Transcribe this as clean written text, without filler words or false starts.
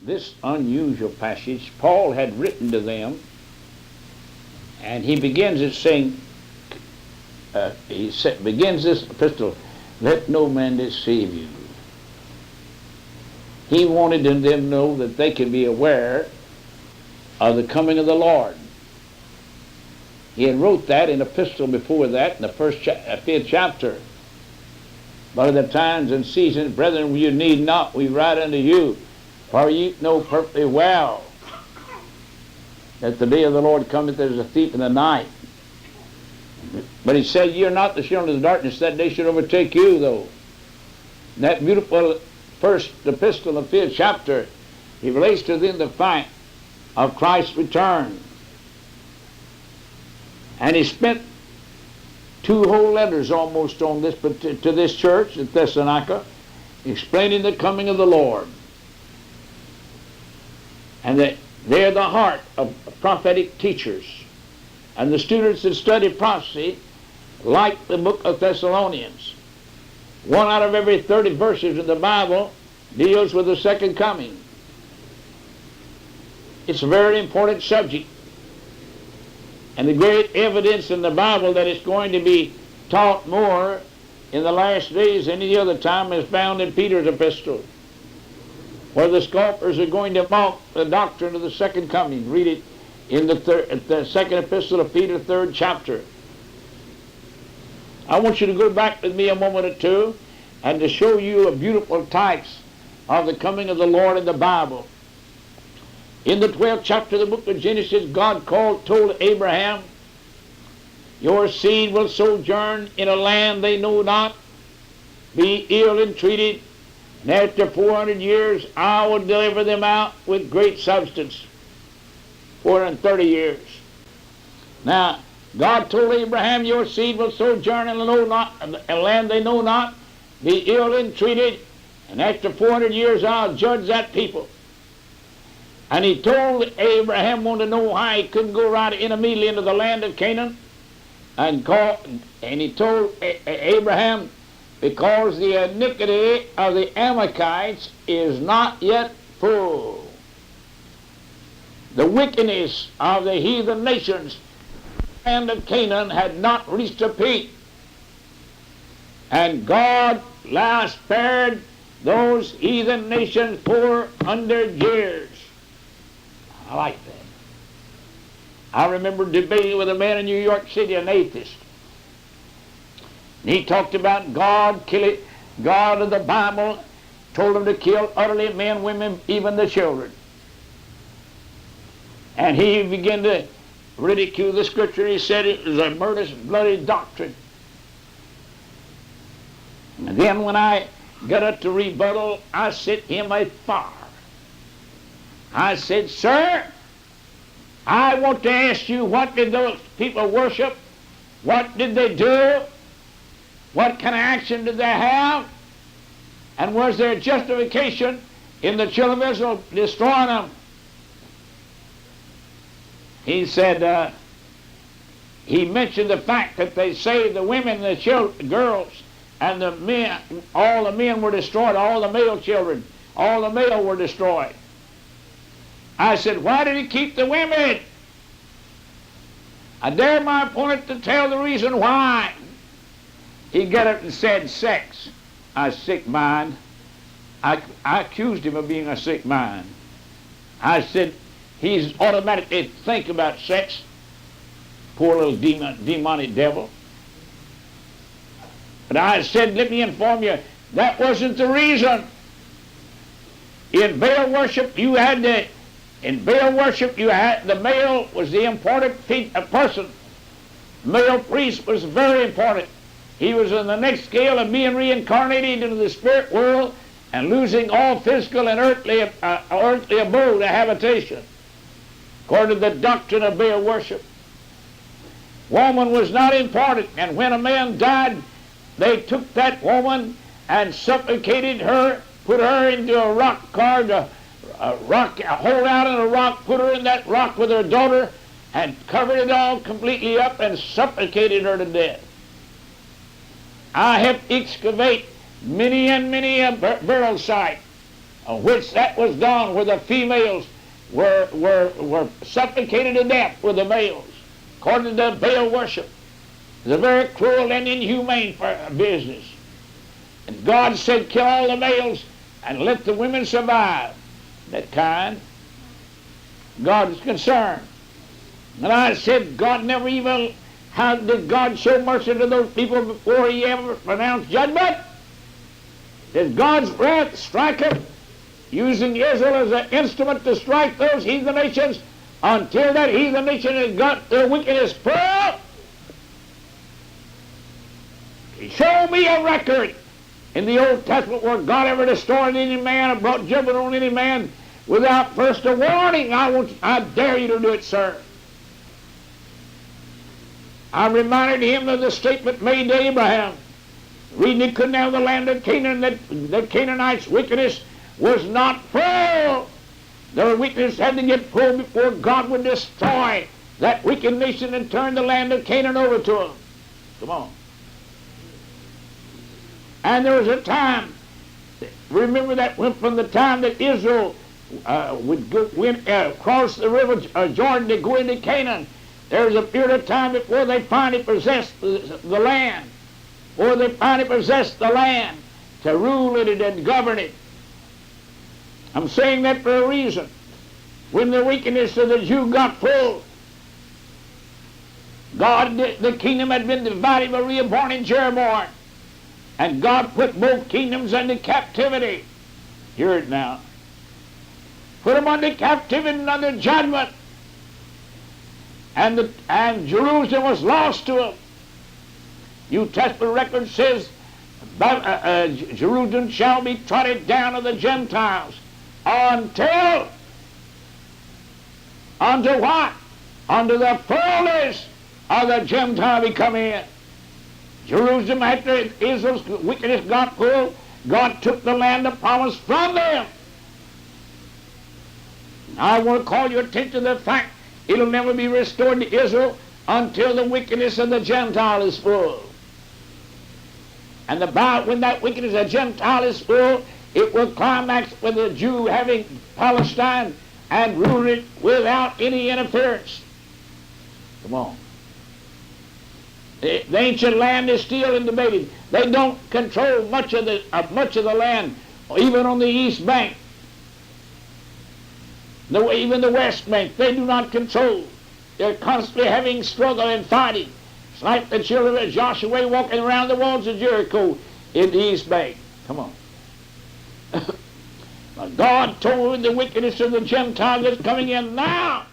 this unusual passage. Paul had written to them, and he begins it saying, begins this epistle, let no man deceive you. He wanted them to know that they could be aware of the coming of the Lord. He had wrote that in an epistle before that, in the fifth chapter. But of the times and seasons, brethren, you need not, we write unto you, for ye know perfectly well that the day of the Lord cometh as a thief in the night. But he said, ye are not the children of the darkness, that day should overtake you, though. In that beautiful first epistle, the fifth chapter, he relates to them the fact of Christ's return. And he spent 2 whole letters almost on this, to this church at Thessalonica, explaining the coming of the Lord. And that they're the heart of prophetic teachers. And the students that study prophecy like the book of Thessalonians. 1 out of every 30 verses in the Bible deals with the second coming. It's a very important subject. And the great evidence in the Bible that it's going to be taught more in the last days than any other time is found in Peter's epistle, where the scoffers are going to mock the doctrine of the second coming. Read it in the second epistle of Peter, 3rd chapter. I want you to go back with me a moment or two and to show you a beautiful types of the coming of the Lord in the Bible. In the 12th chapter of the book of Genesis, God told Abraham, your seed will sojourn in a land they know not, be ill entreated, and after 400 years I will deliver them out with great substance. 430 years. Now, God told Abraham, your seed will sojourn in a land they know not, be ill entreated, and after 400 years I'll judge that people. And he told Abraham, wanted to know why he couldn't go right in immediately into the land of Canaan. And he told Abraham, because the iniquity of the Amalekites is not yet full. The wickedness of the heathen nations, the land of Canaan, had not reached a peak. And God spared those heathen nations 400 years. I like that. I remember debating with a man in New York City, an atheist. And he talked about God of the Bible told him to kill utterly men, women, even the children. And he began to ridicule the scripture. He said it was a murderous, bloody doctrine. And then when I got up to rebuttal, I set him a fire. I said, sir, I want to ask you, what did those people worship? What did they do? What kind of action did they have? And was there justification in the children of Israel destroying them? He said, he mentioned the fact that they saved the women and the girls, and the men, all the men were destroyed, all the male children, all the male were destroyed. I said, why did he keep the women? I dare my opponent to tell the reason why. He got up and said, sex. A sick mind. I accused him of being a sick mind. I said, he's automatically think about sex. Poor little demonic devil. But I said, let me inform you, that wasn't the reason. In Baal worship, the male was the important person. Male priest was very important. He was in the next scale of being reincarnated into the spirit world and losing all physical and earthly abode, a habitation, according to the doctrine of Baal worship. Woman was not important, and when a man died, they took that woman and suffocated her, put her into a rock carved, a hole out in a rock, put her in that rock with her daughter, and covered it all completely up and suffocated her to death. I have excavated many and many a burial site which that was done, where the females were suffocated to death with the males, according to Baal worship. It's a very cruel and inhumane business. And God said, kill all the males and let the women survive. That kind. God is concerned. And I said, God never even, how did God show mercy to those people before he ever pronounced judgment? Did God's wrath strike them, using Israel as an instrument to strike those heathen nations until that heathen nation has got their wickedness full? Show me a record in the Old Testament where God ever destroyed any man or brought judgment on any man without first a warning. I dare you to do it, sir. I reminded him of the statement made to Abraham. Reading he couldn't have the land of Canaan, that the Canaanites' wickedness was not full. Their wickedness had to get full before God would destroy that wicked nation and turn the land of Canaan over to them. Come on. And there was a time, remember that went from the time that Israel would cross the river Jordan to go into Canaan. There was a period of time before they finally possessed the land. Before they finally possessed the land to rule it and govern it. I'm saying that for a reason. When the wickedness of the Jew got full, the kingdom had been divided by Rehoboam and Jeroboam. And God put both kingdoms into captivity. Hear it now. Put them under captivity and under judgment. And Jerusalem was lost to them. New Testament record says Jerusalem shall be trodden down of the Gentiles until what? Unto the fullness of the Gentile be come in. Jerusalem, after Israel's wickedness got full, God took the land of promise from them. I want to call your attention to the fact it'll never be restored to Israel until the wickedness of the Gentile is full. And when that wickedness of the Gentile is full, it will climax with the Jew having Palestine and rule it without any interference. Come on. The ancient land is still in debated. They don't control much of the land, even on the east bank. Even the west bank, they do not control. They're constantly having struggle and fighting. It's like the children of Joshua walking around the walls of Jericho in the east bank. Come on. But God told the wickedness of the Gentiles is coming in now.